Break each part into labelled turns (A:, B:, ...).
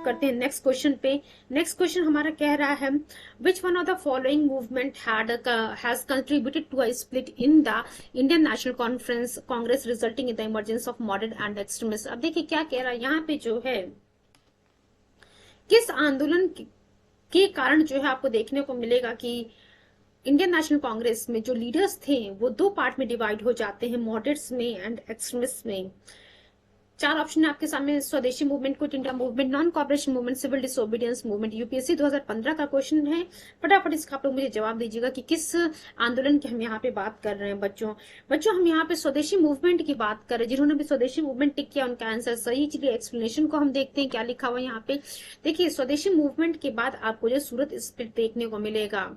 A: करते हैं next question पे। नेक्स्ट क्वेश्चन हमारा कह रहा है which one of the following movement has contributed to a split in the Indian National Conference Congress resulting in the emergence of moderate and extremist. अब देखिए क्या कह रहा है यहाँ पे जो है, किस आंदोलन के कारण जो है आपको देखने को मिलेगा कि इंडियन नेशनल कांग्रेस में जो लीडर्स थे वो दो पार्ट में डिवाइड हो जाते हैं, मॉडरेट्स में एंड एक्सट्रीमिस्ट में। चार ऑप्शन है आपके सामने, Swadeshi movement, quit India movement, non cooperation movement, civil disobedience movement. UPSC 2015 का क्वेश्चन है। फटाफट इसका आप लोग मुझे जवाब दीजिएगा कि किस आंदोलन की हम यहाँ पे बात कर रहे हैं। बच्चों हम यहाँ पे स्वदेशी मूवमेंट की बात कर रहे हैं। जिन्होंने भी स्वदेशी मूवमेंट टिक किया उनका आंसर सही। चलिए एक्सप्लेनेशन को हम देखते हैं क्या लिखा हुआ है यहाँ पे। देखिए स्वदेशी मूवमेंट के बाद आपको जो सूरत स्प्लिट देखने को मिलेगा।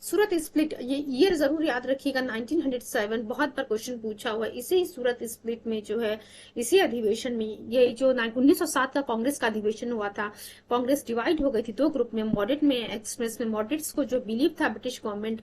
A: सूरत स्प्लिट ये ईयर जरूर याद रखिएगा, 1907 बहुत बार क्वेश्चन पूछा हुआ है। इसी सूरत स्प्लिट में जो है, इसी अधिवेशन में, ये जो 1907 का कांग्रेस का अधिवेशन हुआ था, कांग्रेस डिवाइड हो गई थी दो ग्रुप में, मॉडरेट में, एक्सट्रीमिस्ट में। मॉडरेट्स को जो बिलीव था ब्रिटिश गवर्नमेंट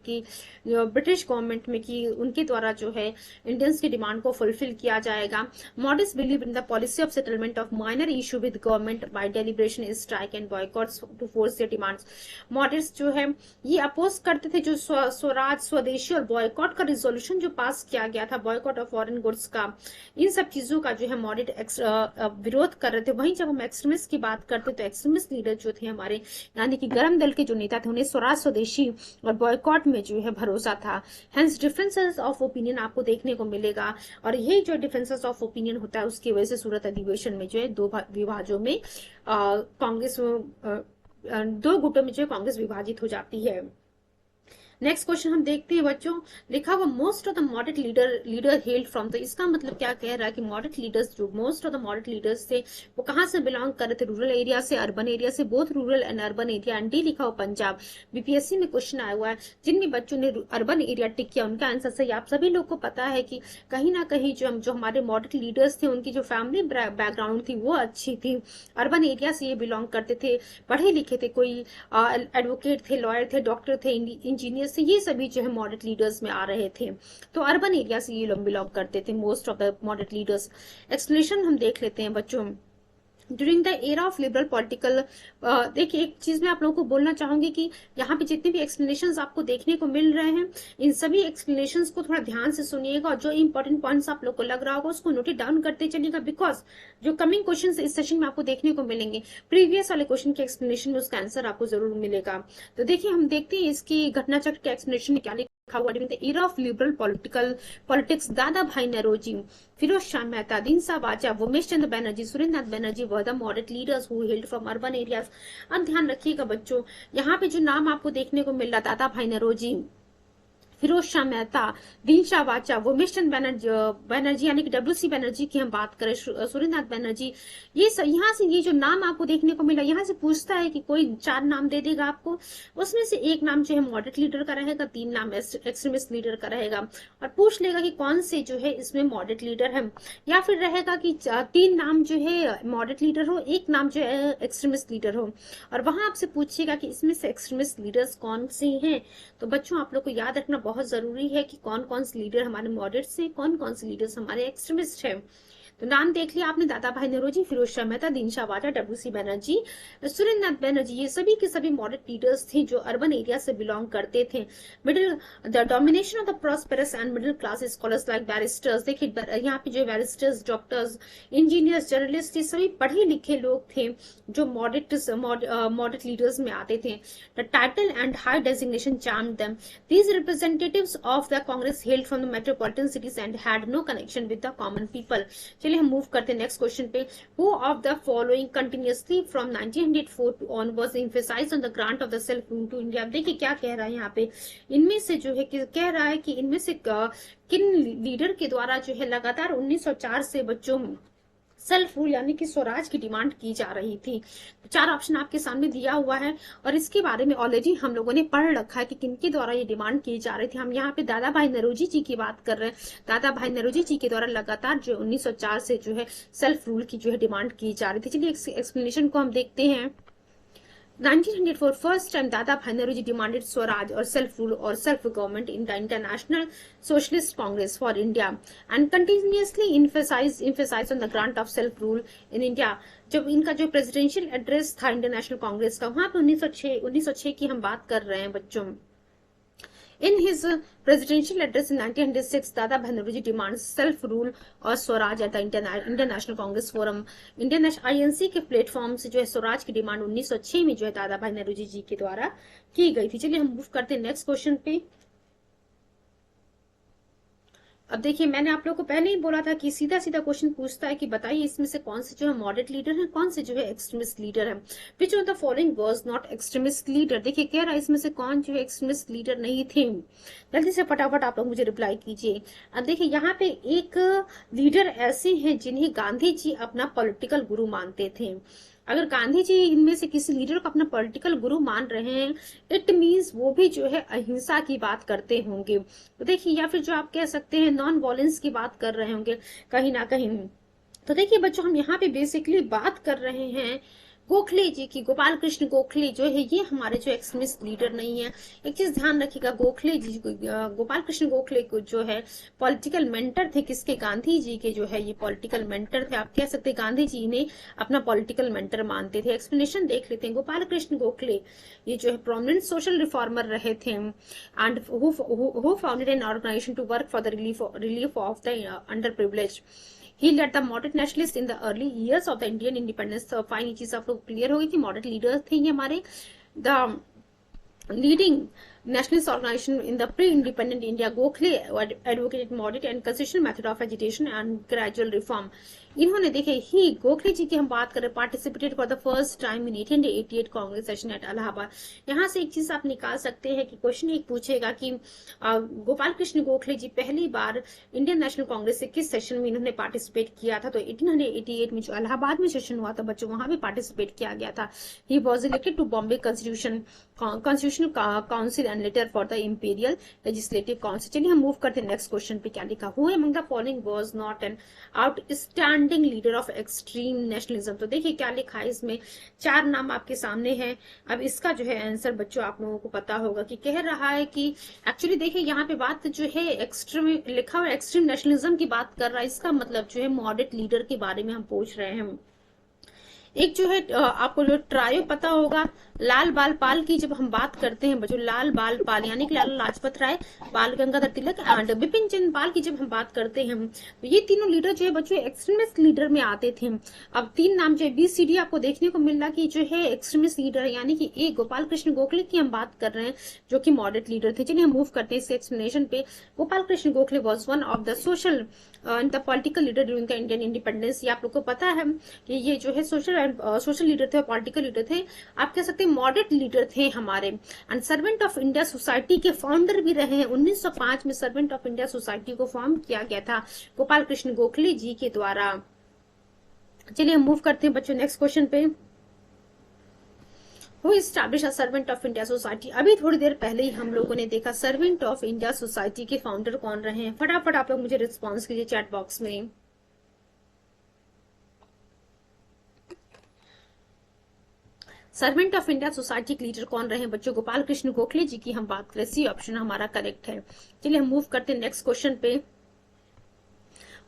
A: में कि उनके द्वारा जो है इंडियंस की डिमांड को फुलफिल किया जाएगा। Moderates believe in the policy of settlement of minor issue with government by deliberation, strike and boycotts to force their demands. Moderates जो है ये अपोज करते थे जो स्वराज, स्वदेशी और बॉयकॉट का रिजोल्यूशन जो पास किया गया था, बॉयकॉट ऑफ फॉरेन गुड्स का, इन सब चीजों का जो है मॉडरेट विरोध कर रहे थे। वहीं जब हम एक्सट्रीमिस्ट की बात करते तो एक्सट्रीमिस्ट लीडर जो थे हमारे, यानी कि गरम दल के जो नेता थे, उन्हें स्वराज, स्वदेशी और बॉयकॉट में जो है भरोसा था। हेंस डिफरेंसेस ऑफ ओपिनियन आपको देखने को मिलेगा, और यही जो डिफरेंसेस ऑफ ओपिनियन होता है उसकी वजह से सूरत अधिवेशन में जो है दो विभाजों में कांग्रेस, दो गुटों में जो कांग्रेस विभाजित हो जाती है। नेक्स्ट क्वेश्चन हम देखते हैं बच्चों, लिखा हुआ most of the moderate leader held from. तो इसका मतलब क्या कह रहा है कि मॉडरेट लीडर्स, जो most of the moderate leaders थे, वो कहां से बिलोंग कर रहे थे? रूरल एरिया से, अर्बन एरिया से, both rural and urban area. And D लिखा हुआ पंजाब। बीपीएससी में क्वेश्चन आया हुआ है जिनमें बच्चों ने अर्बन एरिया टिक किया उनका आंसर सही। आप सभी लोग को पता है कि कहीं ना कहीं जो हमारे मॉडरेट लीडर्स थे उनकी जो फैमिली बैकग्राउंड थी वो अच्छी थी, अर्बन एरिया से ये बिलोंग करते थे, पढ़े लिखे थे, कोई एडवोकेट थे, लॉयर थे, डॉक्टर थे, इंजीनियर से, ये सभी जो है मॉडरेट लीडर्स में आ रहे थे। तो अर्बन एरिया से ये लोग बिलोंग करते थे most of the moderate leaders. Explanation हम देख लेते हैं बच्चों। During the era of liberal political, देखिए एक चीज मैं आप लोगों को बोलना चाहूंगी कि यहाँ पे जितने भी एक्सप्लेनेशंस आपको देखने को मिल रहे हैं, इन सभी एक्सप्लेनेशंस को थोड़ा ध्यान से सुनिएगा, और जो इंपॉर्टेंट पॉइंट्स आप लोग को लग रहा होगा उसको नोट डाउन करते चलिएगा, बिकॉज जो कमिंग क्वेश्चन इस सेशन में आपको देखने को मिलेंगे, प्रीवियस वाले क्वेश्चन के एक्सप्लेनेशन में उसका आंसर आपको जरूर मिलेगा। तो देखिए हम देखते हैं इसकी घटना चक्र के एक्सप्लेनेशन में क्या लिखा हुआ। During the era of liberal politics, Dadabhai Naoroji, Pherozeshah Mehta, Dinshaw Wacha, Umesh Chandra Banerjee, Surendranath Banerjee were the moderate leaders who held from urban areas. अब ध्यान रखिएगा बच्चों, यहाँ पे जो नाम आपको देखने को मिल रहा, दादा भाई नौरोजी, फिरोज शाह मेहता, दीनशाह वाचा, उमेश चंद्र बैनर्जी यानी कि डब्ल्यूसी बैनर्जी की हम बात करें, सुरेंद्रनाथ बैनर्जी, ये यहाँ से ये जो नाम आपको देखने को मिला, यहाँ से पूछता है कि कोई चार नाम दे देगा आपको, उसमें से एक नाम जो है मॉडरेट लीडर का रहेगा, तीन नाम एक्सट्रीमिस्ट लीडर का रहेगा, और पूछ लेगा कि कौन से जो है इसमें मॉडरेट लीडर है, या फिर रहेगा कि तीन नाम जो है मॉडरेट लीडर हो, एक नाम जो है एक्सट्रीमिस्ट लीडर हो, और वहां आपसे पूछेगा कि इसमें से एक्सट्रीमिस्ट लीडर्स कौन से हैं। तो बच्चों आप लोग को याद रखना बहुत जरूरी है कि कौन कौन से लीडर हमारे मॉडरेट से, कौन कौन से लीडर्स हमारे एक्सट्रीमिस्ट हैं। तो नाम देख लिया आपने, दादा भाई नौरोजी, फिरोज शाह मेहता, दीनशाह वाचा, डब्ल्यूसी बैनर्जी, सुरेंद्रनाथ बैनर्जी, ये सभी के सभी मॉडरेट लीडर्स थे जो अर्बन एरिया से बिलोंग करते थे। Middle the domination of the prosperous and middle class scholars like barrister's, देखिए यहाँ पे जो बैरिस्टर्स, डॉक्टर्स, इंजीनियर्स, जर्नलिस्ट, ये सभी पढ़े लिखे लोग थे जो मॉडरेट लीडर्स में आते थे। The title and high designation charmed them. These representatives of the Congress hailed from the metropolitan cities and had no connection with the common people. चलिए हम मूव करते हैं नेक्स्ट क्वेश्चन पे। Who of the following continuously from 1904 on was emphasized on the grant of the self rule to India? देखिए क्या कह रहा है यहाँ पे, इनमें से जो है कह रहा है कि इनमें से किन लीडर के द्वारा जो है लगातार 1904 से बच्चों सेल्फ रूल यानी कि स्वराज की डिमांड की जा रही थी। चार ऑप्शन आपके सामने दिया हुआ है, और इसके बारे में ऑलरेडी हम लोगों ने पढ़ रखा है कि किनके द्वारा ये डिमांड की जा रही थी। हम यहाँ पे दादा भाई नौरोजी जी की बात कर रहे हैं। दादा भाई नौरोजी जी के द्वारा लगातार जो 1904 से जो है सेल्फ रूल की जो है डिमांड की जा रही थी। चलिए एक्सप्लेनेशन को हम देखते हैं। 1904 first time Dada Bhai Nauroji demanded Swaraj or self-rule or self-government in the International Socialist Congress for India and continuously emphasized on the grant of self-rule in India. जब इनका जो प्रेसिडेंशियल एड्रेस था international Congress का, वहां पे 1906 की हम बात कर रहे हैं बच्चों. In his presidential address in 1906, Dada Bhai Nauroji demands self-rule और Swaraj at the international Congress forum. International INC के प्लेटफॉर्म से जो है स्वराज की डिमांड 1906 में जो है दादा भाई नौरोजी जी के द्वारा की गई थी. चलिए हम मूव करते हैं नेक्स्ट क्वेश्चन पे. अब देखिए, मैंने आप लोगों को पहले ही बोला था कि सीधा सीधा क्वेश्चन पूछता है कि बताइए इसमें से कौन से जो है मॉडरेट लीडर है, कौन से जो है एक्सट्रीमिस्ट लीडर है. Which of the following was not extremist leader. देखिए कह रहा है इसमें से कौन जो है एक्सट्रीमिस्ट लीडर नहीं थे. जल्दी से फटाफट आप लोग मुझे रिप्लाई कीजिए. अब देखिए यहाँ पे एक लीडर ऐसे हैं जिन्हें गांधी जी अपना पॉलिटिकल गुरु मानते थे. अगर गांधी जी इनमें से किसी लीडर को अपना पॉलिटिकल गुरु मान रहे हैं, इट मीन्स वो भी जो है अहिंसा की बात करते होंगे. तो देखिए, या फिर जो आप कह सकते हैं नॉन वॉयलेंस की बात कर रहे होंगे कहीं ना कहीं. तो देखिए बच्चों, हम यहाँ पे बेसिकली बात कर रहे हैं गोखले जी की. गोपाल कृष्ण गोखले जो है ये हमारे जो एक्सट्रीमिस्ट लीडर नहीं है. एक चीज ध्यान रखिएगा, गोखले जी गोपाल कृष्ण गोखले को जो है पॉलिटिकल मेंटर थे किसके, गांधी जी के जो है ये पॉलिटिकल मेंटर थे. आप कह सकते हैं गांधी जी ने अपना पॉलिटिकल मेंटर मानते थे. एक्सप्लेनेशन देख लेते हैं. गोपाल कृष्ण गोखले ये जो है प्रोमिनेंट सोशल रिफॉर्मर रहे थे and who founded an organization to work for the relief of the under privilege. He led the moderate nationalists in the early years of the Indian independence. तो fine ये चीज आप लोग clear होगी कि moderate leader थे ये हमारे. The leading nationalist organization in the pre-independent India. Gokhale advocated moderate and consistent method of agitation and gradual reform. इन्होंने देखे ही गोखले जी की हम बात करें, participated for the first time in 1888 Congress session at Allahabad. यहाँ से एक चीज आप निकाल सकते हैं कि क्वेश्चन एक पूछेगा कि गोपाल कृष्ण गोखले जी पहली बार इंडियन नेशनल कांग्रेस से किस सेशन में इन्होंने पार्टिसिपेट किया था. तो 1888 में जो इलाहाबाद में सेशन हुआ था बच्चों, वहां भी पार्टिसिपेट किया गया था. He was elected to Bombay constitutional council and later for the imperial legislative council. चलिए हम मूव करते हैं नेक्स्ट क्वेश्चन पे. क्या लिखा हुआ है, among the following was not an outstanding leader of extreme nationalism. तो देखिए क्या लिखा है इसमें, चार नाम आपके सामने हैं. अब इसका जो है आंसर बच्चों आप लोगों को पता होगा कि कह रहा है कि एक्चुअली देखिए यहाँ पे बात जो है एक्सट्रीम लिखा हुआ एक्सट्रीम नेशनलिज्म की बात कर रहा है. इसका मतलब जो है मॉडरेट लीडर के बारे में हम पूछ रहे हैं. एक जो है आपको जो ट्रायो पता होगा, लाल बाल पाल की जब हम बात करते हैं बच्चों, लाल बाल पाल यानी कि लाला लाजपत राय, बाल गंगाधर तिलक एंड बिपिन चंद्र पाल की जब हम बात करते हैं, तो ये तीनों लीडर जो है बच्चों एक्सट्रीमिस्ट लीडर में आते थे. अब तीन नाम जो है BCD आपको देखने को मिल रहा कि जो है एक्सट्रीमिस्ट लीडर है, यानी कि एक गोपाल कृष्ण गोखले की हम बात कर रहे हैं जो कि मॉडरेट लीडर थे. चलिए हम मूव करते हैं इसके एक्सप्लेनेशन पे. Gopal Krishna Gokhale was one of the social and the political leader during the Indian independence. ये आप लोग को पता है कि ये जो है सोशल लीडर थे, पॉलिटिकल लीडर थे, आप कह सकते हैं मॉडरेट लीडर थे हमारे. And servant of India society के फाउंडर भी रहे हैं. 1905 में सर्वेंट ऑफ इंडिया सोसाइटी को फॉर्म किया गया था गोपाल कृष्ण गोखले जी के द्वारा. चलिए हम मूव करते हैं बच्चों नेक्स्ट क्वेश्चन पे. Who established a servant of India society. अभी थोड़ी देर पहले ही हम लोगों ने देखा सर्वेंट ऑफ इंडिया सोसाइटी के फाउंडर कौन रहे हैं. फटाफट आप लोग मुझे रिस्पॉन्स कीजिए चैट बॉक्स में. सर्वेंट ऑफ इंडिया सोसाइटी के लीडर कौन रहे बच्चों, गोपाल कृष्ण गोखले जी की हम बात करें. सी ऑप्शन हमारा करेक्ट है. चलिए हम मूव करते हैं नेक्स्ट क्वेश्चन पे.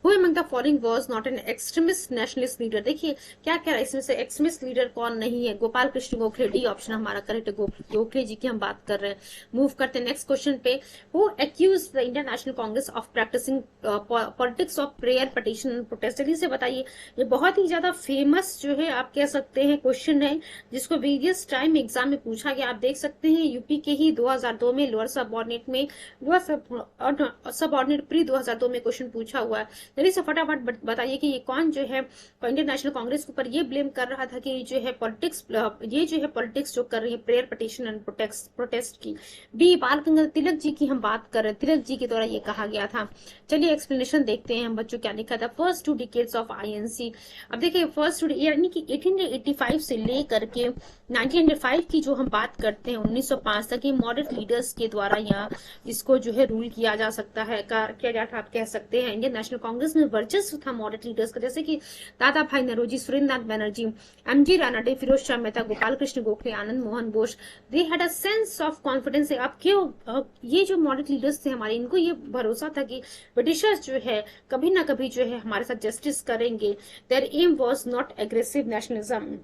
A: Who among the following was not an extremist nationalist leader. देखिए क्या कह रहा है इसमें से एक्सट्रीमिस्ट लीडर कौन नहीं है, गोपाल कृष्ण गोखले. डी ऑप्शन हमारा करेक्ट है, गोखले जी की हम बात कर रहे हैं. मूव करते हैं नेक्स्ट क्वेश्चन पे. Who accused the Indian National Congress of practicing politics of prayer, petition and protest. जल्दी से बताइए, ये बहुत ही ज्यादा फेमस जो है आप कह सकते हैं क्वेश्चन है जिसको वेरियस टाइम एग्जाम में पूछा गया. आप देख सकते हैं यूपी के ही 2002 में लोअर सबऑर्डिनेट में, लोअर सबऑर्डिनेट प्री 2002 में क्वेश्चन पूछा हुआ है. जल्दी से फटाफट बताइए कि ये कौन जो है इंडियन नेशनल कांग्रेस के ऊपर ये ब्लेम कर रहा था कि जो है पॉलिटिक्स, ये जो है पॉलिटिक्स जो कर रही है प्रेयर पिटीशन एंड प्रोटेस्ट की. बी बाल गंगाधर तिलक जी की हम बात कर रहे हैं, तिलक जी के द्वारा ये कहा गया था. चलिए एक्सप्लेनेशन देखते हैं हम बच्चों क्या लिखा था. First 2 decades of INC. अब देखिए फर्स्ट यानी कि 1885 से लेकर के 1905 की जो हम बात करते हैं 1905 तक ये मॉडरेट लीडर्स के द्वारा यहाँ इसको जो है रूल किया जा सकता है, किया जाता आप कह सकते हैं. इंडियन नेशनल कांग्रेस कांग्रेस में वर्चस्व था मॉडरेट लीडर्स का, जैसे कि Dadabhai Naoroji, Surendranath Banerjee, MG Ranade, Pherozeshah Mehta, Gopal Krishna Gokhale, Anand Mohan Bose, they had a sense of confidence. अब क्यों ये जो मॉडरेट लीडर्स थे हमारे, इनको ये भरोसा था कि ब्रिटिशर्स जो है कभी ना कभी जो है हमारे साथ जस्टिस करेंगे। There um was not aggressive nationalism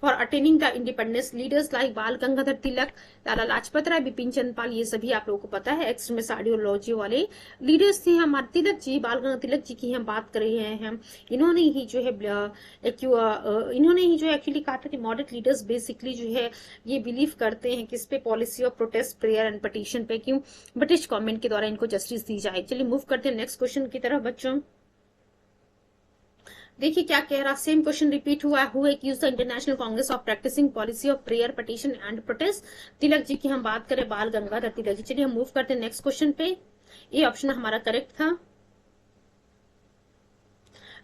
A: for attaining the independence. Leaders like Bal Gangadhar तिलक, लाला लाजपत राय, बिपिन चंद्रपाल, ये सभी आप लोगों को पता है एक्सट्रीमिस्ट आइडियोलॉजी वाले लीडर्स थे। हमारे तिलक जी, बाल गंगाधर तिलक जी की हम बात कर रहे हैं, इन्होंने ही जो है एक्चुअली कहा था कि मॉडरेट लीडर्स बेसिकली जो है ये बिलीव करते हैं कि इस पे policy of protest, prayer and petition पे क्यों ब्रिटिश गवर्नमेंट के द्वारा इनको जस्टिस दी जाए। चलिए मूव करते हैं नेक्स्ट क्वेश्चन की तरफ बच्चों। देखिए क्या कह रहा, सेम क्वेश्चन रिपीट हुआ। Who accused the international congress of practising policy of prayer, petition and protest. Tilak ji की हम बात करें, बाल गंगाधर तिलक जी। चलिए हम मूव करते हैं नेक्स्ट क्वेश्चन पे। ये ऑप्शन हमारा करेक्ट था।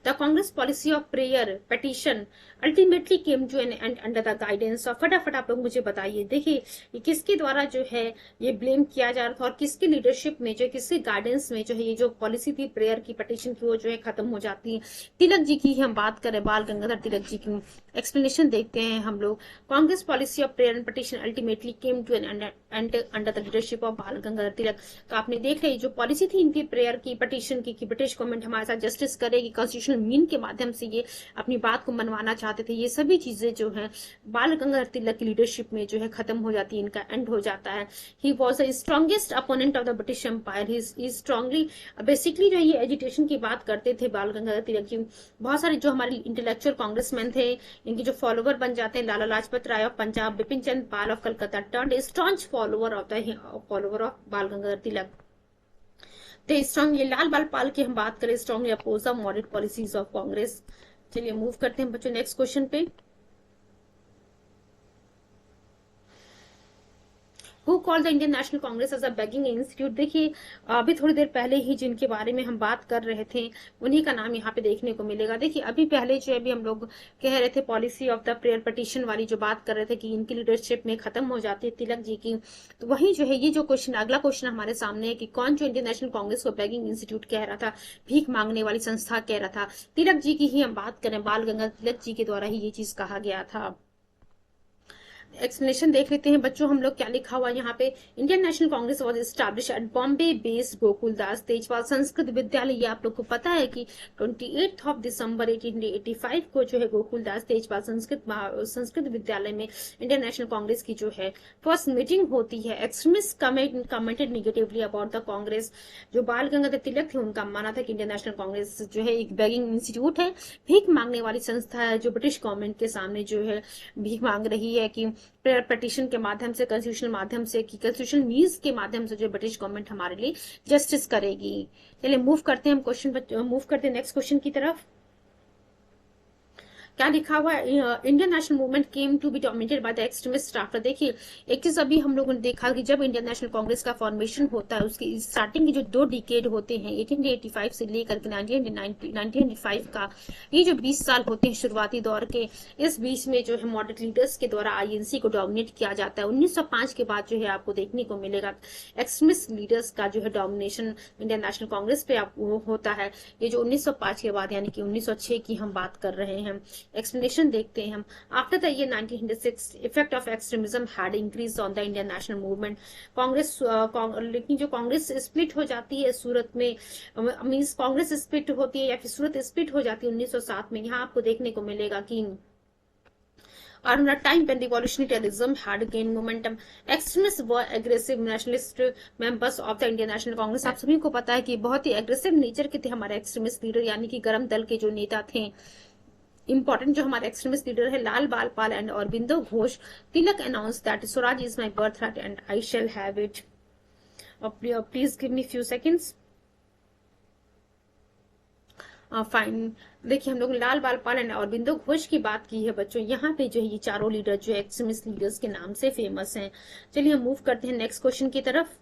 A: The Congress policy of prayer petition ultimately came to an end under the guidance of, फटाफट आप लोग मुझे बताइए, देखिए ये किसके द्वारा जो है ये ब्लेम किया जा रहा था और किसकी लीडरशिप में जो, किसके गाइडेंस में जो है ये जो पॉलिसी थी प्रेयर की, पटिशन की, वो जो है खत्म हो जाती है। तिलक जी की हम बात करें, बाल गंगाधर तिलक जी की एक्सप्लेनेशन देखते हैं हम लोग। Congress policy of prayer and petition ultimately came to an end under the leadership of Bal Gangadhar तिलक। तो आपने देख रही जो पॉलिसी थी इनकी प्रेयर की, पटिशन की, कि ब्रिटिश गवर्नमेंट हमारे साथ जस्टिस करेगी, कॉन्स्टिट्यूशनल मीन के माध्यम से ये अपनी बात को मनवाना चाहते थे, ये सभी चीजें जो है बाल गंगाधर तिलक की लीडरशिप में जो है खत्म हो जाती है, इनका एंड हो जाता है। He was the strongest opponent of the British Empire. He strongly basically जो ये एजुटेशन की बात करते थे बाल गंगाधर तिलक जी। बहुत सारे जो हमारे इंटेलेक्चुअल कांग्रेसमैन थे, इनके जो फॉलोवर बन जाते हैं, Lala Lajpat Rai of Punjab, Bipin Chandra Pal of Calcutta turned a staunch follower of Bal Gangadhar तिलक। तो स्ट्रॉन्ग, ये लाल बाल पाल की हम बात करें, strongly oppose the moderate policies of Congress. चलिए मूव करते हैं बच्चों नेक्स्ट क्वेश्चन पे। Who called the Indian National Congress as a begging institute. देखिए अभी थोड़ी देर पहले ही जिनके बारे में हम बात कर रहे थे उन्हीं का नाम यहाँ पे देखने को मिलेगा। देखिए अभी पहले जो अभी हम लोग कह रहे थे policy of the prayer petition वाली जो बात कर रहे थे कि इनकी लीडरशिप में खत्म हो जाती है तिलक जी की, तो वही जो है ये जो क्वेश्चन, अगला क्वेश्चन हमारे सामने है कि कौन जो इंडियन नेशनल कांग्रेस को बेगिंग इंस्टीट्यूट कह रहा था, भीख मांगने वाली संस्था कह रहा था। तिलक जी की ही हम बात करें, बाल गंगाधर तिलक जी के द्वारा ही ये चीज कहा गया था। एक्सप्लेनेशन देख लेते हैं बच्चों हम लोग क्या लिखा हुआ यहाँ पे। Indian National Congress was establish at Bombay based Gokuldas Tejpal Sanskrit Vidyalaya. ये आप लोग को पता है कि 28 दिसंबर 1885 को जो है गोकुलदास तेजपाल संस्कृत विद्यालय में इंडियन नेशनल कांग्रेस की जो है फर्स्ट मीटिंग होती है। Extremist commented negatively about the Congress. जो बाल गंगाधर तिलक थे उनका मानना था कि इंडियन नेशनल कांग्रेस जो है एक बेगिंग इंस्टीट्यूट है, भीख मांगने वाली संस्था है, जो ब्रिटिश गवर्नमेंट के सामने जो है भीख मांग रही है कि प्रेयर पटिशन के माध्यम से, कॉन्स्टिट्यूशनल माध्यम से, कि कॉन्स्टिट्यूशनल मीन्स के माध्यम से जो ब्रिटिश गवर्नमेंट हमारे लिए जस्टिस करेगी। चलिए मूव करते हैं हम क्वेश्चन, मूव करते हैं नेक्स्ट क्वेश्चन की तरफ। क्या लिखा हुआ है, Indian national movement came to be dominated by the extremist after. देखिए एक चीज अभी हम लोगों ने देखा कि जब इंडियन नेशनल कांग्रेस का फॉर्मेशन होता है उसकी स्टार्टिंग के जो 2 डिकेड होते हैं 1885 से लेकर के 1995 का, ये जो 20 साल होते हैं शुरुआती दौर के, इस बीच में जो है मॉडरेट लीडर्स के द्वारा आईएनसी को डोमिनेट किया जाता है। 1905 के बाद जो है आपको देखने को मिलेगा एक्सट्रीमिस्ट लीडर्स का जो है डोमिनेशन इंडियन नेशनल कांग्रेस पे होता है। ये जो 1905 के बाद यानी कि 1906 की हम बात कर रहे हैं। एक्सप्लेनेशन देखते हैं हम। After the year 1906 effect of extremism had increase on the Indian national movement. Congress लेकिन जो कांग्रेस स्प्लिट हो जाती है सूरत में, मींस कांग्रेस स्प्लिट होती है या फिर सूरत स्प्लिट हो जाती है 1907 में, यहाँ आपको देखने को मिलेगा कि around a time when revolutionaryism had gained momentum, extremists were aggressive nationalist members of the Indian National Congress। आप सभी को पता है कि बहुत ही एग्रेसिव नेचर के थे हमारे एक्सट्रीमिस्ट लीडर, यानी कि गरम दल के जो नेता थे। इंपॉर्टेंट जो हमारे एक्सट्रीमिस्ट लीडर है Lal Bal Pal and Aurobindo Ghosh. Tilak announce that swaraj is my birth right and I shall have it. Please give me few seconds. Fine, देखिए हम लोग लाल बाल पाल एंड अरबिंदो घोष की बात की है बच्चों। यहाँ पे जो है ये चारों लीडर जो एक्सट्रीमिस्ट लीडर्स के नाम से फेमस हैं। चलिए हम मूव करते हैं नेक्स्ट क्वेश्चन की तरफ।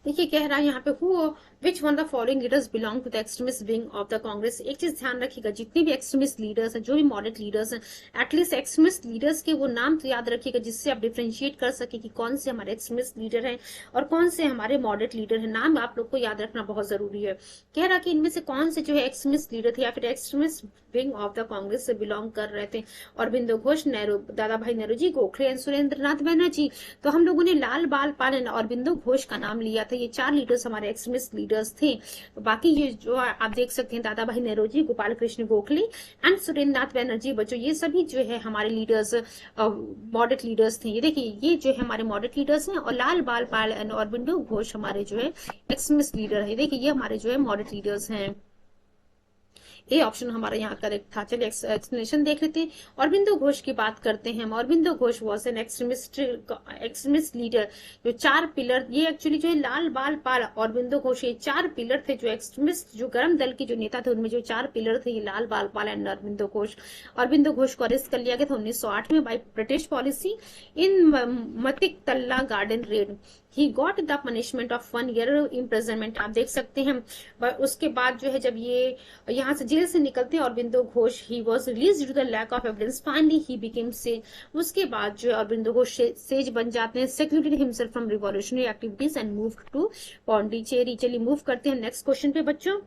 A: देखिए कह रहा है यहाँ पे who which one the following leaders belong to the extremist wing of the Congress. एक चीज ध्यान रखिएगा, जितने भी एक्सट्रीमिस्ट लीडर्स हैं, जो भी मॉडरेट लीडर्स हैं, एटलीस्ट एक्सट्रीमिस्ट लीडर्स के वो नाम तो याद रखिएगा, जिससे आप डिफरेंशिएट कर सके कि कौन से हमारे एक्सट्रीमिस्ट लीडर हैं और कौन से हमारे मॉडरेट लीडर हैं। नाम आप लोग को याद रखना बहुत जरूरी है। कह रहा कि इनमें से कौन से जो है एक्सट्रीमिस्ट लीडर थे या फिर extremist wing of the Congress से बिलोंग कर रहे थे। अरबिंदो घोष, नेहरू, दादा भाई नेहरू, गोखले एंड सुरेंद्र नाथ बनर्जी। तो हम लोगों ने लाल बाल पाल एंड अरबिंदो घोष का नाम लिया था। ये 4 लीडर्स हमारे एक्सट्रीमिस्ट लीडर्स थे। तो बाकी ये जो आप देख सकते हैं, दादा भाई नेहरू, गोपाल कृष्ण गोखले एंड सुरेंद्र नाथ बनर्जी, बच्चों ये सभी जो है हमारे लीडर्स मॉडरेट लीडर्स थे। ये देखिए ये जो है हमारे मॉडरेट लीडर्स हैं और लाल बाल पाल एंड अरबिंदो घोष हमारे जो है एक्सट्रीमिस्ट लीडर है। देखिए ये हमारे जो है मॉडरेट लीडर्स हैं। ए ऑप्शन हमारा यहाँ करेक्ट था। चलिए एक्सप्लेनेशन देख लेते हैं। अरबिंदो घोष की बात करते हैं। Aurobindo Ghosh was an extremist leader. जो 4 पिलर, ये एक्चुअली जो है लाल बाल पाल अरबिंदो घोष, ये 4 पिलर थे जो एक्सट्रीमिस्ट, जो गर्म दल के जो नेता थे, उनमें जो 4 पिलर थे, ये लाल बाल पाल एंड अरबिंदो घोष। अरबिंदो घोष को अरेस्ट कर लिया गया था 1908 में बाय ब्रिटिश पॉलिसी इन मतिक तल्ला garden red. He got the punishment of 1 year imprisonment. आप देख सकते हैं। उसके बाद जो है जब ये यहाँ से जेल से निकलते हैं Aurobindo Ghosh, he was release due the lack of evidence. Finally he became sage. उसके बाद जो है अरबिंदो घोष सेज बन जाते हैं। Secreted himself from revolutionary activities and move to Pondicherry. चलिए मूव करते हैं नेक्स्ट क्वेश्चन पे बच्चों।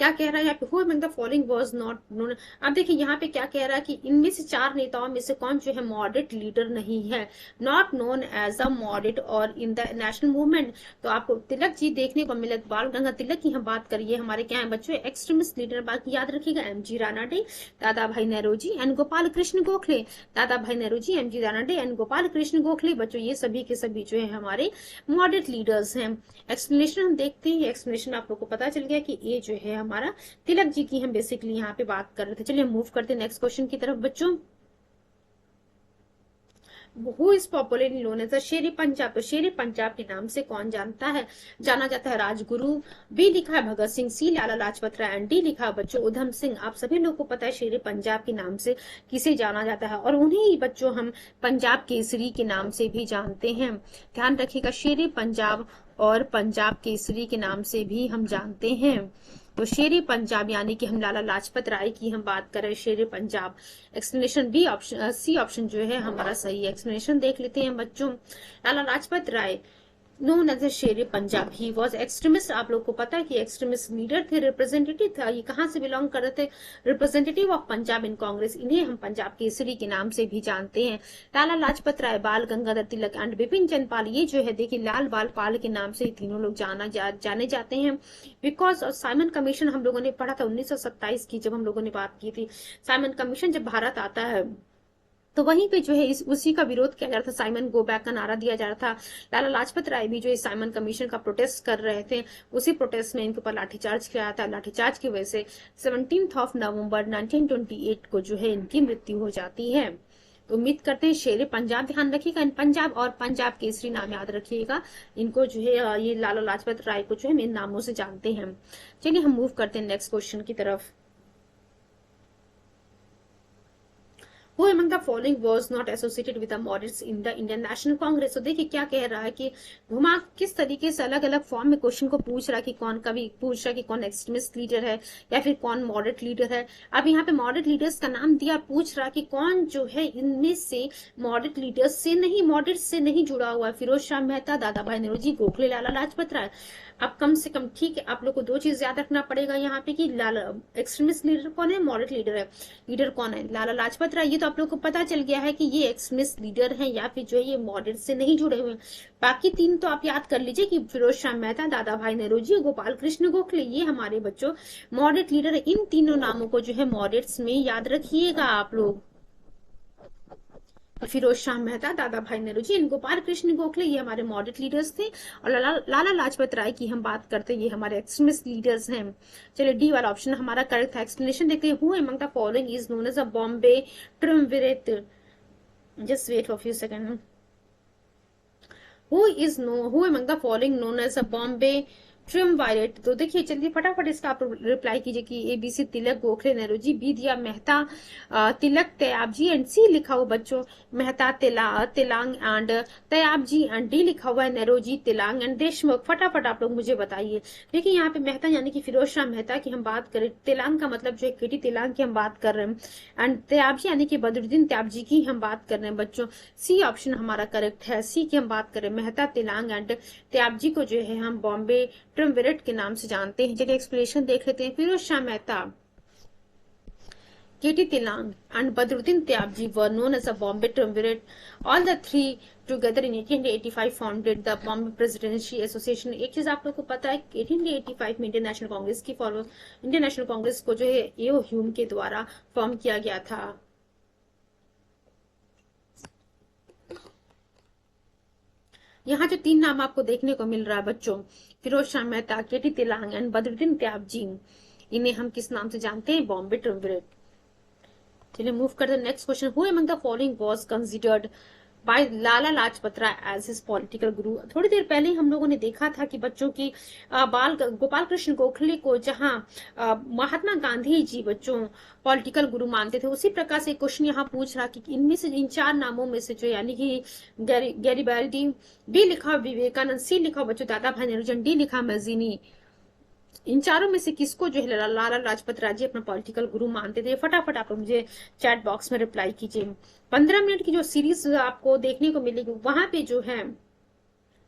A: क्या कह रहा है यहाँ पे, who among the following was not known. अब देखिए यहाँ पे क्या कह रहा है कि इनमें से 4 नेताओं में से कौन जो है मॉडरेट लीडर नहीं है, not known as a moderate और इन द नेशनल मूवमेंट। तो आपको तिलक जी देखने को मिले, बाल गंगाधर तिलक की हम बात करिए, हमारे क्या है बच्चों एक्सट्रीमिस्ट लीडर। बाकी याद रखिएगा एमजी रानाडे, दादा भाई नेहरू एंड गोपाल कृष्ण गोखले। दादा भाई नेहरू, एमजी रानाडे एंड गोपाल कृष्ण गोखले, बच्चों ये सभी के सभी जो है हमारे मॉडरेट लीडर्स हैं। एक्सप्लेनेशन हम देखते हैं। एक्सप्लेनेशन आप लोग को पता चल गया कि ये जो है हमारा तिलक जी की हम बेसिकली यहाँ पे बात कर रहे थे। चलिए मूव करते हैं नेक्स्ट क्वेश्चन की तरफ बच्चों। Who is popularly known as Sher Punjab. तो शेर पंजाब के नाम से कौन जाना जाता है, राजगुरु। बी लिखा है भगत सिंह, सी लाला लाजपत राय एंड डी लिखा है बच्चों उधम सिंह। आप सभी लोग को पता है शेर पंजाब के नाम से किसे जाना जाता है, और उन्हीं बच्चों हम पंजाब केसरी के नाम से भी जानते हैं। ध्यान रखिएगा, शेर पंजाब और पंजाब केसरी के नाम से भी हम जानते हैं। तो शेर पंजाब यानी कि हम लाला लाजपत राय की हम बात करें, Sher Punjab. Explanation B option, C option जो है हमारा सही है। एक्सप्लेनेशन देख लेते हैं बच्चों। लाला लाजपत राय known as शेर पंजाब, ही वॉज एक्सट्रीमिस्ट। आप लोग को पता है कि एक्सट्रीमिस्ट लीडर थे, रिप्रेजेंटेटिव था। ये कहाँ से बिलोंग कर रहे थे, रिप्रेजेंटेटिव ऑफ पंजाब इन कांग्रेस। इन्हें हम पंजाब केसरी के नाम से भी जानते हैं। लाला लाजपत राय, बाल गंगाधर तिलक एंड बिपिन चंद्र पाल, ये जो है देखिए लाल बाल पाल के नाम से तीनों लोग जाने जाते हैं। बिकॉज ऑफ साइमन कमीशन हम लोगों ने पढ़ा था 1927 की, जब हम लोगों ने बात की थी। साइमन कमीशन जब भारत आता है तो वहीं पे जो है उसी का विरोध किया जा रहा था। साइमन गो बैक का नारा दिया जा रहा था। लाला लाजपत राय भी जो है साइमन कमीशन का प्रोटेस्ट कर रहे थे। उसी प्रोटेस्ट में इनके ऊपर लाठीचार्ज किया था। लाठीचार्ज की वजह से 17 नवंबर 1928 को जो है इनकी मृत्यु हो जाती है। तो उम्मीद करते हैं शेर पंजाब, ध्यान रखिएगा पंजाब और पंजाब केसरी नाम याद रखिएगा। इनको जो है ये लाला लाजपत राय को जो है मेन नामों से जानते हैं। चलिए हम मूव करते हैं नेक्स्ट क्वेश्चन की तरफ। Who among the following was not associated with the moderates in the Indian National Congress? तो देखिए क्या कह रहा है कि घुमा किस तरीके से अलग अलग फॉर्म में क्वेश्चन को पूछ रहा है कि कौन, कभी पूछ रहा है कि कौन एक्सट्रीमिस्ट लीडर है या फिर कौन मॉडरेट लीडर है। अब यहाँ पे मॉडरेट लीडर्स का नाम दिया, पूछ रहा कि कौन जो है इनमें से मॉडरेट लीडर्स से नहीं, मॉडरेट से नहीं जुड़ा हुआ है। फिरोज शाह मेहता, दादा भाई नेहरू, गोखले, लाला लाजपत राय। अब कम से कम ठीक है, आप लोग को 2 चीज याद रखना पड़ेगा यहाँ पे कि लाला एक्सट्रीमिस्ट लीडर कौन है, मॉडरेट लीडर है, लीडर कौन है, लाला लाजपत राय। ये तो आप लोग को पता चल गया है कि ये एक्सट्रीमिस्ट लीडर हैं या फिर जो है ये मॉडरेट से नहीं जुड़े हुए। बाकी 3 तो आप याद कर लीजिए कि फिरोज शाह मेहता, दादा भाई नेहरू, गोपाल कृष्ण गोखले, ये हमारे बच्चों मॉडरेट लीडर है। इन तीनों नामों को जो है मॉडरेट्स में याद रखिएगा आप लोग। फिरोज शाह मेहता, दादा भाई नेहरू एंड गोपाल कृष्ण गोखले, ये हमारे मॉडरेट लीडर्स थे। और लाला लाजपत राय की हम बात करते हैं, ये हमारे एक्सट्रीमिस्ट लीडर्स हैं। चलिए डी वाला ऑप्शन हमारा करेक्ट था। एक्सप्लेनेशन देखते हैं। Who among the following is known as a Bombay triumvirate. Just wait for few second. Who among the following known as a Bombay triumvirate. तो देखिए चलिए फटाफट इसका आप रिप्लाई कीजिए कि A B C Tilak, Gokhale, Nehruji, B दिया मेहता, तिलक, तयाबजी, एंड सी लिखा हुआ बच्चों Mehta, Telang and Tyabji, and D लिखा हुआ है नेहरूजी, तिलांग एंड देशमुख। फटाफट आप लोग मुझे बताइए। देखिए यहाँ पे मेहता यानी कि फिरोज शाह मेहता की हम बात करें, तिलांग का मतलब जो है केटी तिलांग की हम बात कर रहे हैं, एंड तयाबजी यानी कि बदरुद्दीन तयाबजी की हम बात कर रहे हैं बच्चों। सी ऑप्शन हमारा करेक्ट है, सी की हम बात करें मेहता, तिलांग एंड तयाबजी को जो है हम बॉम्बे ट्रिमविरेट के नाम से जानते हैं। चलिए एक्सप्लेनेशन देख लेते हैं। फिरोज शाह मेहता, केटी तिलांग and Badruddin Tyabji were known as a Bombay Triumvirate. All the three together in 1885 founded the Bombay Presidency Association. एक चीज आप लोग को पता है 1885 में इंडियन नेशनल कांग्रेस की इंडियन नेशनल कांग्रेस को जो है एओ ह्यूम के द्वारा फॉर्म किया गया था। यहाँ जो तीन नाम आपको देखने को मिल रहा है बच्चों, फिरोज शाह मेहता, केटी तिलांग एंड बदरुद्दीन त्याबजी, इन्हें हम किस नाम से जानते हैं? बॉम्बे ट्रिमविरेट। चलिए मूव करते हैं next question. Who among the following was considered by Lala Lajpat Rai as his political guru. थोड़ी देर पहले हम लोगों ने देखा था कि बच्चों की गोपाल कृष्ण गोखले को जहां महात्मा गांधी जी बच्चों पॉलिटिकल गुरु मानते थे, उसी प्रकार से क्वेश्चन यहाँ पूछ रहा कि इनमें से इन चार नामों में से जो यानी कि गैरिबाल्डी, बी लिखा विवेकानंद, सी लिखा बच्चों दादा भाई नेहरू, डी लिखा मैजिनी, इन चारों में से किसको जो है लाला लाजपत राय जी अपना पॉलिटिकल गुरु मानते थे? फटाफट आप मुझे चैट बॉक्स में रिप्लाई कीजिए। 15 मिनट की जो सीरीज आपको देखने को मिलेगी वहां पे जो है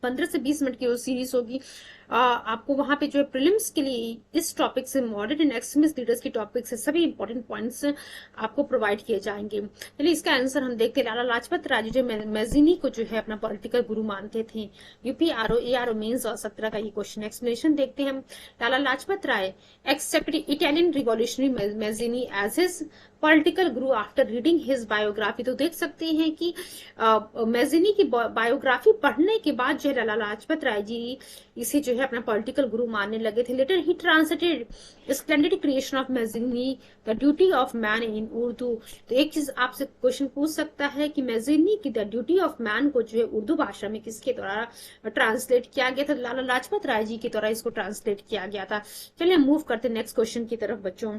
A: 15 से 20 मिनट की जो सीरीज होगी, आपको वहां पे जो है प्रीलिम्स के लिए इस टॉपिक से मॉडरेट एंड एक्सट्रीमिस्ट लीडर्स की टॉपिक से सभी इंपॉर्टेंट पॉइंट्स आपको प्रोवाइड किए जाएंगे। चलिए इसका आंसर हम देखते हैं। लाला लाजपत राय जो मैजिनी को जो है अपना पॉलिटिकल गुरु मानते थे। यूपीआरओ एआरओ मेंस और 17 का ये क्वेश्चन एक्सप्लेनेशन देखते हैं हम। Lala Lajpat Rai accepted Italian revolutionary Mazzini as his political guru after reading his biography. तो देख सकते हैं कि मैजिनी की बायोग्राफी पढ़ने के बाद जो है लाला लाजपत राय जी इसे जो है अपना पॉलिटिकल गुरु मानने लगे थे। Later he translated splendid creation of Mazzini the duty of man in Urdu. तो एक चीज आपसे क्वेश्चन पूछ सकता है कि मैजिनी की द ड्यूटी ऑफ मैन को जो है उर्दू भाषा में किसके द्वारा ट्रांसलेट किया गया था? लाला लाजपत राय जी के द्वारा इसको ट्रांसलेट किया गया था। चलिए मूव करते नेक्स्ट क्वेश्चन की तरफ बच्चों।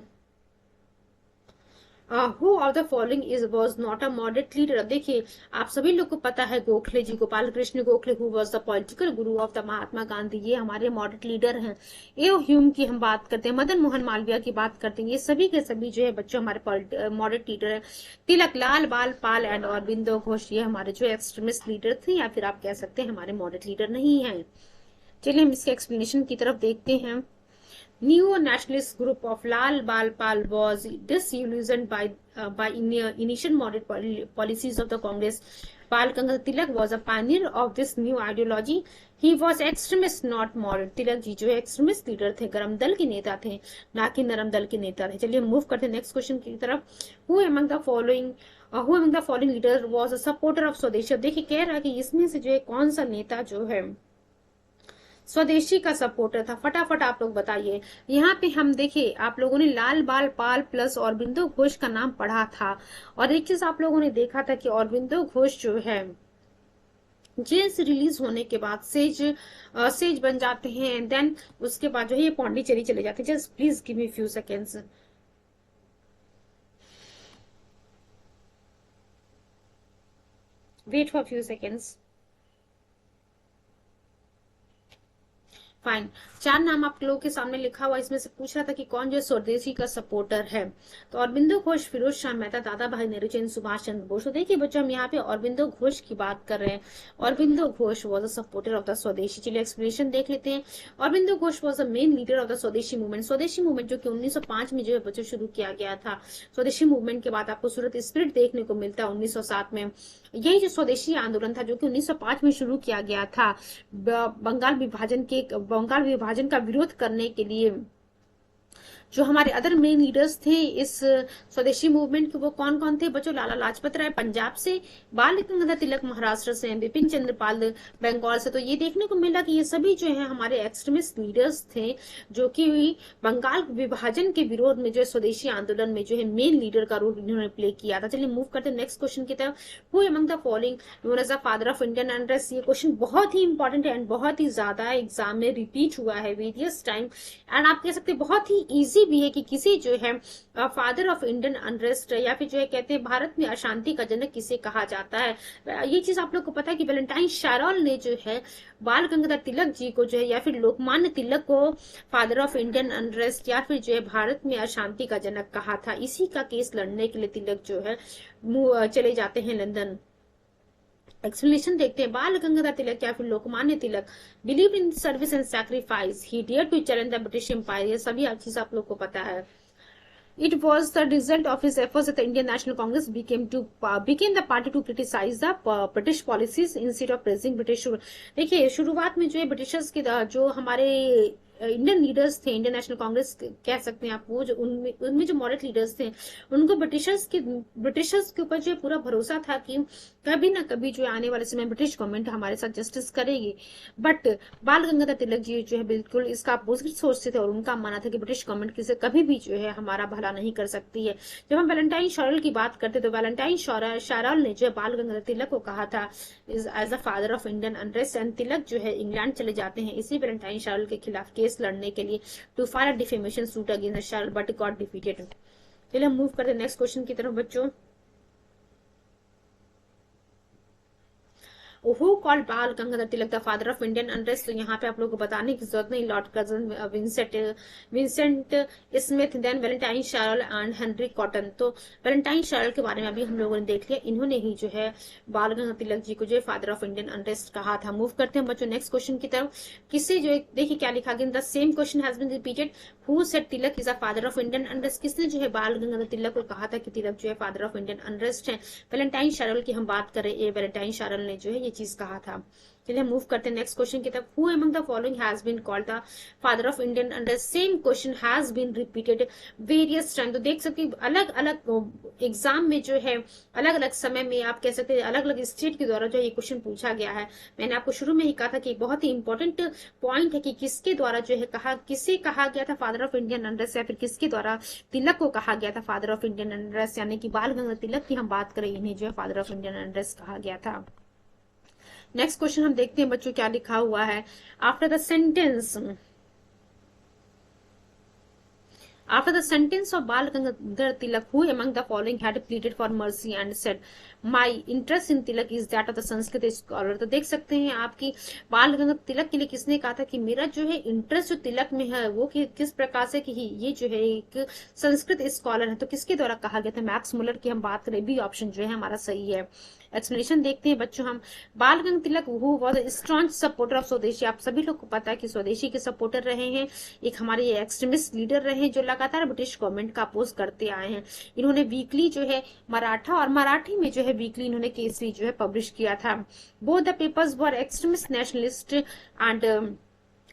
A: Who of the following is was not a moderate leader. देखिए आप सभी लोग को पता है Gokhale ji, Gopal Krishna Gokhale, who was the political guru of the Mahatma Gandhi, ये हमारे मॉडरेट लीडर हैं। एओ ह्यूम की हम बात करते हैं, मदन मोहन मालवीय की बात करते हैं, ये सभी के सभी जो है बच्चों हमारे मॉडरेट लीडर है। तिलक, लाल बाल पाल एंड अरबिंदो घोष, ये हमारे जो एक्सट्रीमिस्ट लीडर थे या फिर आप कह सकते हैं हमारे मॉडरेट लीडर नहीं है। चलिए हम इसके एक्सप्लेनेशन की तरफ देखते हैं। Neo-nationalist group of Lal Bal Pal was disillusioned by initial moderate policies of the Congress. Bal Gangadhar Tilak was a pioneer of this new ideology. He was extremist, not moderate. Tilak ji जो है extremist leader थे, गरम दल के नेता थे, ना कि नरम दल के नेता थे। चलिए मूव करते हैं नेक्स्ट क्वेश्चन की तरफ। Who among the following leader was a supporter of स्वदेशी। देखिए कह रहा है कि इसमें से जो है कौन सा नेता जो है स्वदेशी का सपोर्टर था? फटाफट आप लोग बताइए। यहाँ पे हम देखिए आप लोगों ने लाल बाल पाल प्लस अरबिंदो घोष का नाम पढ़ा था, और एक चीज आप लोगों ने देखा था कि अरबिंदो घोष जो है जेल से रिलीज होने के बाद सेज बन जाते हैं, देन उसके बाद जो है ये पौंडीचेरी चले जाते हैं। Just please give me few seconds, wait for few seconds. Fine, चार नाम आप लोगों के सामने लिखा हुआ, इसमें से पूछ रहा था कि कौन जो स्वदेशी का सपोर्टर है। तो अरबिंदो घोष, फिरोज शाह मेहता, दादा भाई नेहरू, चंद्र सुभाष चंद्र बोस। तो देखिए बच्चों हम यहाँ पे अरबिंदो घोष की बात कर रहे हैं। Aurobindo Ghosh was a supporter of the स्वदेशी। चलिए एक्सप्लेनेशन देख लेते हैं। Aurobindo Ghosh was the main leader of the स्वदेशी मूवमेंट। स्वदेशी मूवमेंट जो कि 1905 में जो है बच्चों शुरू किया गया था। स्वदेशी मूवमेंट के बाद आपको सूरत स्पिरिट देखने को मिलता है 1907 में। यही जो स्वदेशी आंदोलन था जो कि 1905 में शुरू किया गया था, बंगाल विभाजन का विरोध करने के लिए जो हमारे अदर मेन लीडर्स थे इस स्वदेशी मूवमेंट के, वो कौन कौन थे बच्चों? लाला लाजपत राय पंजाब से, बाल गंगाधर तिलक महाराष्ट्र से, बिपिन चंद्र पाल बंगाल से। तो ये देखने को मिला कि ये सभी जो है हमारे एक्सट्रीमिस्ट लीडर्स थे, जो कि बंगाल विभाजन के विरोध में जो स्वदेशी आंदोलन में जो है मेन लीडर का रोल इन्होंने प्ले किया था। चलिए मूव करते हैं नेक्स्ट क्वेश्चन की तरफ। Who among the following known as the father of Indian unrest? ये क्वेश्चन बहुत ही इंपॉर्टेंट है एंड बहुत ही ज्यादा एग्जाम में रिपीट हुआ है वेरियस टाइम, एंड आप कह सकते हैं बहुत ही इजी भी है कि किसी जो है फादर ऑफ इंडियन अनरेस्ट या फिर जो है कहते हैं भारत में अशांति का जनक किसे कहा जाता है। ये चीज आप लोग को पता है कि वैलेंटाइन शैरॉल ने जो है बाल गंगाधर तिलक जी को जो है या फिर लोकमान्य तिलक को फादर ऑफ इंडियन अनरेस्ट या फिर जो है भारत में अशांति का जनक कहा था। इसी का केस लड़ने के लिए तिलक जो है चले जाते हैं लंदन। एक्सप्लेनेशन देखते हैं। बाल गंगाधर तिलक या फिर Lokmanya Tilak believe in service and sacrifice, he dare to challenge the British empire. ये सभी चीज आप लोग को पता है। It was the result of his efforts that the Indian National Congress became the party to criticize the British policies instead of praising British। देखिए शुरुआत में जो है ब्रिटिशर्स के जो हमारे इंडियन लीडर्स थे, इंडियन नेशनल कांग्रेस कह सकते हैं आप, वो जो उनमें जो मॉडरेट लीडर्स थे उनको ब्रिटिशर्स के ऊपर जो पूरा भरोसा था कि कभी ना कभी जो आने वाले समय ब्रिटिश गवर्नमेंट हमारे साथ जस्टिस करेगी। बट बाल गंगाधर तिलक जी जो है बिल्कुल इसका अपोजिट सोचते थे और उनका मानना था कि ब्रिटिश गवर्नमेंट किसी कभी भी जो है हमारा भला नहीं कर सकती है। जब हम वैलेंटाइन शैरॉल की बात करते तो वैलेंटाइन शैरॉल ने जो है बाल गंगाधर तिलक को कहा था as the father of Indian unrest, and Tilak जो है इंग्लैंड चले जाते हैं इसी वैलेंटाइन शैरॉल के खिलाफ केस लड़ने के लिए to file a defamation suit against Chirol, but got defeated. चलिए हम मूव करते हैं नेक्स्ट क्वेश्चन की तरफ बच्चों। Who called Bal Gangadhar Tilak the father of Indian unrest? तो यहाँ पे आप लोगों को बताने की जरूरत नहीं। Lord Curzon, Vincent Smith, then Valentine Chirol and Henry Cotton. तो वैलेंटाइन शैरॉल के बारे में अभी हम लोगों ने देख लिया, इन्होंने ही जो है बाल गंगाधर तिलक जी को जो है फादर ऑफ इंडियन अनरेस्ट कहा था। मूव करते हैं बच्चों नेक्स्ट क्वेश्चन की तरफ। किससे जो देखिए क्या लिखा गया, the same question has been repeated, who said Tilak is a father of Indian unrest? किसने जो है बाल गंगाधर तिलक को कहा था कि तिलक जो है फादर ऑफ इंडियन अनरेस्ट है? वैलेंटाइन शैरॉल की हम बात करें, ये वैलेंटाइन शैरॉल ने जो है ये चीज कहा था। चलिए मूव करते हैं नेक्स्ट क्वेश्चन की तरफ। Who among the following has been called the father of Indian unrest? Same question has been repeated various time. तो देख सकते हैं अलग अलग एग्जाम में जो है अलग अलग समय में आप कह सकते हैं अलग अलग स्टेट के द्वारा जो ये क्वेश्चन पूछा गया है। मैंने आपको शुरू में ही कहा था कि बहुत ही इंपॉर्टेंट पॉइंट है कि किसके द्वारा जो है किसे कहा गया था फादर ऑफ इंडियन अनरेस्ट या फिर किसके द्वारा तिलक को कहा गया था फादर ऑफ इंडियन अनरेस्ट, यानी कि बाल गंगाधर तिलक की हम बात करें, इन्हें जो है फादर ऑफ इंडियन अनरेस्ट कहा गया था। नेक्स्ट क्वेश्चन हम देखते हैं बच्चों क्या लिखा हुआ है। After the sentence of Bal Gangadhar Tilak, who among the following had pleaded for mercy and said, My interest in Tilak is that of the Sanskrit scholar? तो देख सकते हैं आपकी बाल गंगाधर तिलक के लिए किसने कहा था कि मेरा जो है इंटरेस्ट जो तिलक में है वो किस प्रकार से कि ये जो है एक संस्कृत स्कॉलर है। तो किसके द्वारा कहा गया था? मैक्स मुलर की हम बात करें, बी ऑप्शन जो है हमारा सही है। एक्सप्लेनेशन देखते हैं बच्चों हम। Bal Gangadhar Tilak who was a strong supporter of swadeshi. आप सभी लोग को पता है कि स्वदेशी के सपोर्टर रहे हैं, एक हमारे एक्सट्रीमिस्ट लीडर रहे हैं जो लगातार ब्रिटिश गवर्नमेंट का अपोज करते आए हैं। इन्होंने वीकली जो है मराठा और मराठी में जो है वीकली इन्होंने केसरी जो है पब्लिश किया था। Both the papers were extremist nationalist and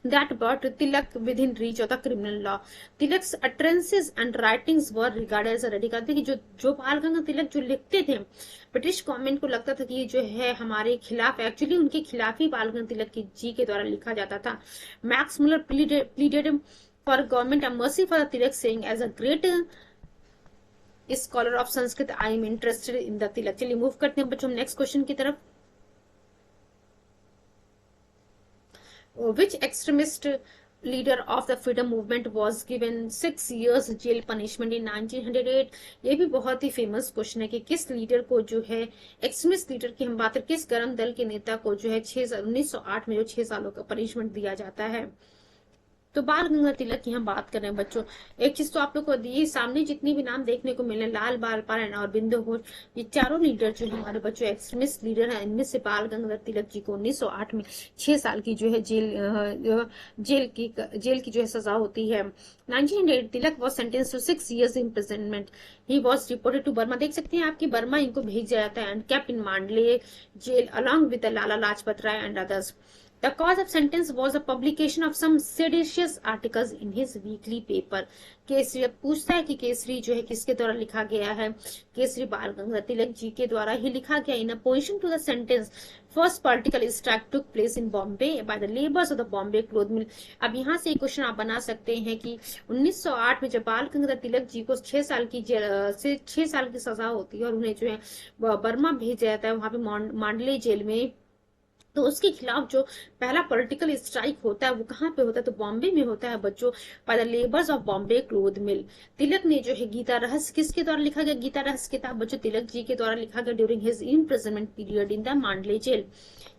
A: that brought Tilak within reach of the criminal law. Tilak's utterances and writings were regarded as a radical। देखिए जो बाल गंगाधर तिलक जो लिखते थे ब्रिटिश गवर्नमेंट को लगता था कि ये जो है हमारे खिलाफ, एक्चुअली उनके खिलाफ ही बाल गंगाधर तिलक जी के द्वारा लिखा जाता था। Max Muller pleaded for government a mercy for the Tilak, saying as a great scholar of Sanskrit I am interested in the Tilak। चलिए मूव करते हैं बच्चों नेक्स्ट क्वेश्चन की तरफ। Which extremist leader of the freedom movement was given 6 years jail punishment in 1908? ये भी बहुत ही famous question है कि किस लीडर को जो है एक्सट्रीमिस्ट लीडर की हम बात करें, किस गर्म दल के नेता को जो है 1908 में जो 6 सालों का पनिशमेंट दिया जाता है। तो बाल गंगाधर तिलक की हम बात कर रहे हैं बच्चों। एक चीज तो आप लोग को ये सामने जितनी भी नाम देखने को मिले, लाल बाल पाल और बिंदु घोष, ये चारों लीडर जो हमारे बच्चों एक्सट्रीमिस्ट लीडर हैं, इनमें से बाल गंगाधर तिलक जी को 1908 में 6 साल की जो है जेल की जो है सजा होती है। 1908 Tilak was sentence to 6 years imprisonment। He was reported to Burma. देख सकते हैं आपकी बर्मा इनको भेजा जाता है and kept in Mandalay jail along with Lala Lajpat Rai and others. The cause of sentence was the publication of some seditious articles in his weekly paper. Kesari अब पूछता है कि केसरी जो है किसके द्वारा लिखा गया है, केसरी बाल गंगाधर तिलक जी के द्वारा ही लिखा गया। In opposition to the sentence first political strike took place in Bombay by the labours of the Bombay cloth mill. अब यहाँ से एक क्वेश्चन आप बना सकते हैं कि 1908 में जब बाल गंगाधर तिलक जी को 6 साल की सजा होती है और उन्हें जो है बर्मा भेजा जाता है, वहां पे मांडले जेल में, तो उसके खिलाफ जो पहला पॉलिटिकल स्ट्राइक होता है वो कहाँ पे होता है, तो बॉम्बे में होता है बच्चों, by the labours of Bombay cloth mill. Tilak ने जो है गीता रहस्य किसके द्वारा लिखा गया, गीता रहस्य किताब बच्चों तिलक जी के द्वारा लिखा गया during his imprisonment period in the Mandalay jail.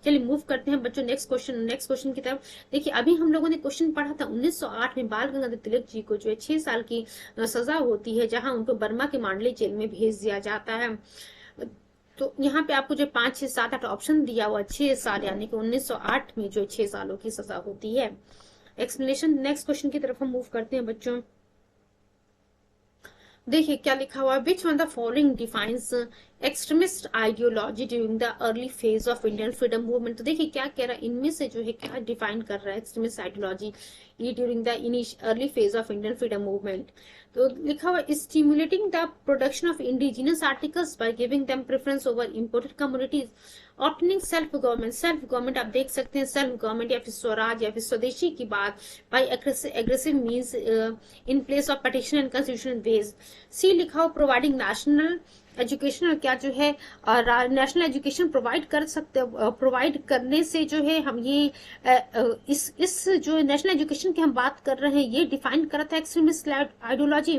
A: चलिए मूव करते हैं बच्चों नेक्स्ट क्वेश्चन की तरफ। देखिए अभी हम लोगों ने क्वेश्चन पढ़ा था 1908 में बाल गंगाधर तिलक जी को जो है 6 साल की सजा होती है, जहां उनको बर्मा के मांडले जेल में भेज दिया जाता है। तो यहाँ पे आपको जो 5, 6, 7, 8 ऑप्शन दिया हुआ 6 साल, यानी कि 1908 में जो 6 सालों की सजा होती है। एक्सप्लेनेशन नेक्स्ट क्वेश्चन की तरफ हम मूव करते हैं बच्चों। देखिए क्या लिखा हुआ है, which one the following defines extremist ideology during the early phase of Indian freedom movement. तो देखिए क्या कह रहा है, इनमें से जो है क्या डिफाइन कर रहा है एक्सट्रीमिस्ट आइडियोलॉजी ये during the early phase of Indian freedom movement. तो लिखा हुआ stimulating the production of indigenous articles by giving them preference over imported communities, obtaining self government आप देख सकते हैं सेल्फ गवर्नमेंट या फिर स्वराज या फिर स्वदेशी की बात, by aggressive means in place of petition and constitutional base. C लिखा हो प्रोवाइडिंग नेशनल एजुकेशन, क्या जो है नेशनल एजुकेशन प्रोवाइड करने से जो है हम ये इस जो नेशनल एजुकेशन की हम बात कर रहे हैं ये डिफाइन करता है extremist ideology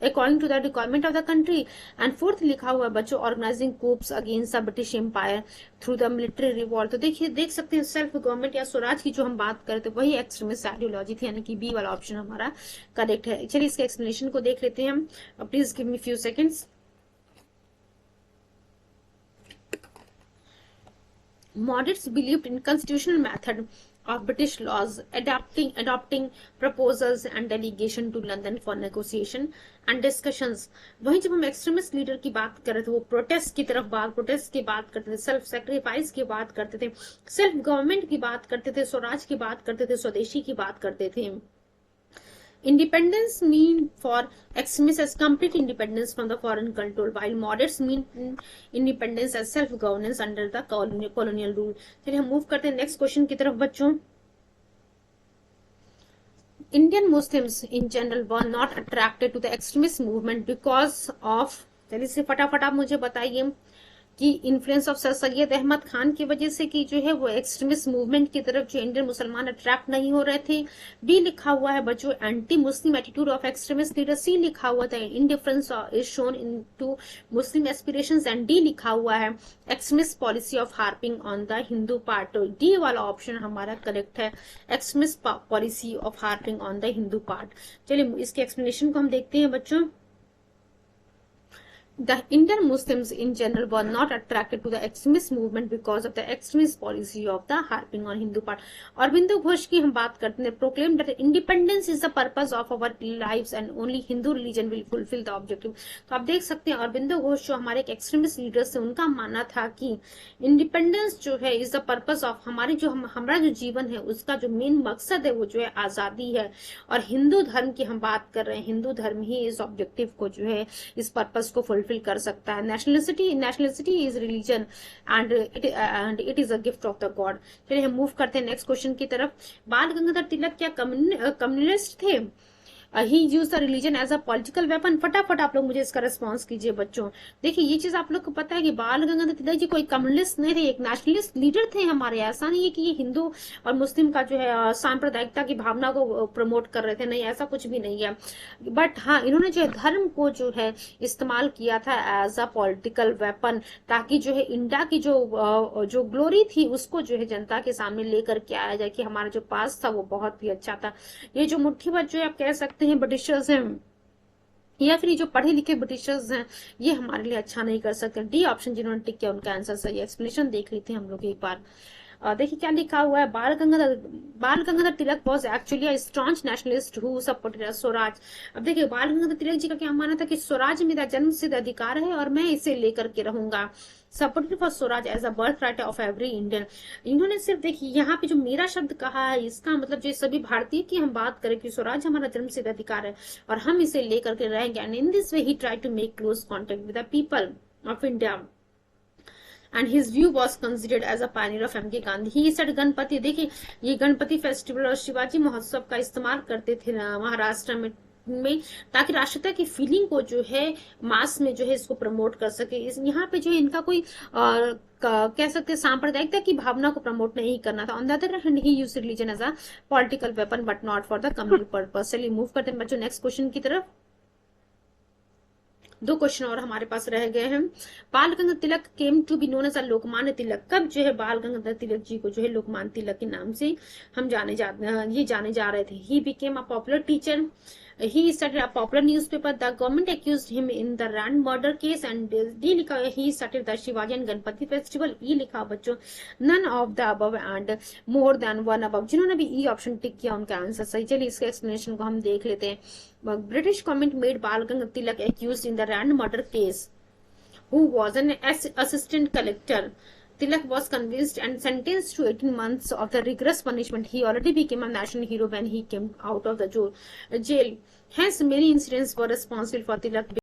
A: according to the requirement of the country. And fourth लिखा हुआ है बच्चों organising coups against the British empire through the military revolt. तो देखिए देख सकते हैं सेल्फ गवर्नमेंट या स्वराज की जो हम बात करते हैं वही एक्सट्रीमिस्ट आइडियोलॉजी थी, यानी कि बी वाला ऑप्शन हमारा करेक्ट है। चलिए इसके एक्सप्लेनेशन को देख लेते हैं हम, please give me few seconds. Moderates believed in constitutional method of British laws, adopting proposals and delegation to London for negotiation and discussions। वहीं जब हम एक्सट्रीमिस्ट लीडर की बात कर रहे थे वो प्रोटेस्ट की बात करते थे, सेल्फ सेक्रीफाइस की बात करते थे, सेल्फ गवर्नमेंट की बात करते थे, स्वराज की बात करते थे, स्वदेशी की बात करते थे। Independence mean for extremists as complete independence from the foreign control, while moderates mean independence as self-governance under the colonial rule। चलिए हम मूव करते हैं नेक्स्ट क्वेश्चन की तरफ बच्चों। Indian Muslims in general were not attracted to the extremist movement because of, चलिए इसे फटाफट आप मुझे बताइए कि influence of Sir Syed Ahmad Khan की वजह से कि जो है वो एक्सट्रीमिस्ट मूवमेंट की तरफ जो इंडियन मुसलमान अट्रैक्ट नहीं हो रहे थे। बी लिखा हुआ है बच्चों anti Muslim attitude of extremist leader. C लिखा हुआ था indifference is shown into Muslim aspirations and D लिखा हुआ है extremist policy of harping on the Hindu part. तो डी वाला ऑप्शन हमारा करेक्ट है, extremist policy of harping on the Hindu part. चलिए इसके एक्सप्लेनेशन को हम देखते हैं बच्चों। The Indian Muslims in general were not attracted to the extremist movement because of the extremist policy of the harping on Hindu part। Aurobindo Ghosh की हम बात करते हैं, proclaimed that independence is the purpose of our lives and only Hindu religion will fulfill the objective। तो आप देख सकते हैं अरविंदो घोष जो हमारे एक एक्सट्रीमिस्ट लीडर से उनका मानना था कि इंडिपेंडेंस जो है इज द पर्पस ऑफ हमारी जो हमारा जो जीवन है उसका जो मेन मकसद है वो जो है आजादी है, और हिंदू धर्म की हम बात कर रहे हैं, हिंदू धर्म ही इस ऑब्जेक्टिव को जो है इस पर्पस को फुलफिल कर सकता है। Nationality is religion and it is a gift of the God. चलिए हम मूव करते हैं नेक्स्ट क्वेश्चन की तरफ। बाल गंगाधर तिलक क्या कम्युनिस्ट थे? He use the religion as a political weapon. फटाफट आप लोग मुझे इसका रिस्पॉन्स कीजिए बच्चों। देखिए ये चीज आप लोग को पता है कि बाल गंगाधर तिलक जी कोई कम्युनिस्ट नहीं थे, एक नेशनलिस्ट लीडर थे हमारे। ऐसा नहीं है कि ये हिंदू और मुस्लिम का जो है सांप्रदायिकता की भावना को प्रमोट कर रहे थे, नहीं ऐसा कुछ भी नहीं है। बट हाँ इन्होंने जो धर्म को जो है इस्तेमाल किया था एज अ पॉलिटिकल वेपन, ताकि जो है इंडिया की जो ग्लोरी थी उसको जो है जनता के सामने लेकर के आया जाए कि हमारा जो पास था वो बहुत ही अच्छा था। ये जो मुट्ठीबद्ध जो है आप कह सकते हैं ब्रिटिशर्स हैं या फिर जो पढ़े लिखे ब्रिटिशर्स हैं ये हमारे लिए अच्छा नहीं कर सकते। डी ऑप्शन जिन्होंने टिक किया उनका आंसर सही। एक्सप्लेनेशन देख लेते हैं हम लोग एक बार। देखिए क्या लिखा हुआ है, Bal Gangadhar Tilak was actually a strong nationalist who supported swaraj. अब देखिए बाल गंगाधर तिलक जी का क्या मानना था कि स्वराज मेरा जन्म सिद्ध अधिकार है और मैं इसे लेकर के रहूंगा। Supported for swaraj as a birth right of every Indian. इन्होंने सिर्फ देखिए यहाँ पे जो मेरा शब्द कहा है, इसका मतलब जो सभी भारतीय की हम बात करें कि स्वराज हमारा जन्म सिद्ध अधिकार है और हम इसे लेकर के रहेंगे। And in this way he try to make close contact with the people of India and his view was considered as a pioneer of MK Gandhi. He said Ganpati, देखिए ये गणपति फेस्टिवल और शिवाजी महोत्सव का इस्तेमाल करते थे महाराष्ट्र में ताकि राष्ट्रता की फीलिंग को जो है मास में जो है इसको प्रमोट कर सके। यहाँ पे जो है इनका कोई कह सकते सांप्रदायिकता की भावना को प्रमोट नहीं करना था। On the other hand he used religion as a political weapon but not for the communal purpose. चलिए मूव करते हैं बच्चों नेक्स्ट क्वेश्चन की तरफ। दो क्वेश्चन और हमारे पास रह गए हैं। Bal Gangadhar Tilak came to be known as a Lokmanya Tilak. कब जो है बाल गंगाधर तिलक जी को जो है लोकमान्य तिलक के नाम से हम जाने जा रहे थे। He became a popular teacher. He started a popular newspaper. The government accused him in the Rand murder case and D लिखा है he started the Shivaji and Ganpati festival। E लिखा बच्चों none of the above and more than one above। जिन्होंने भी E option tick किया उनका answer सही। चलिए इसके एक्सप्लेनेशन को हम देख लेते हैं। ब्रिटिश गवर्नमेंट मेड बाल गंगाधर तिलक accused in the Rand murder case, who was an assistant collector। Tilak was convicted and sentenced to 18 months of the rigorous punishment. He already became a national hero when he came out of the jail. Hence, many incidents were responsible for Tilak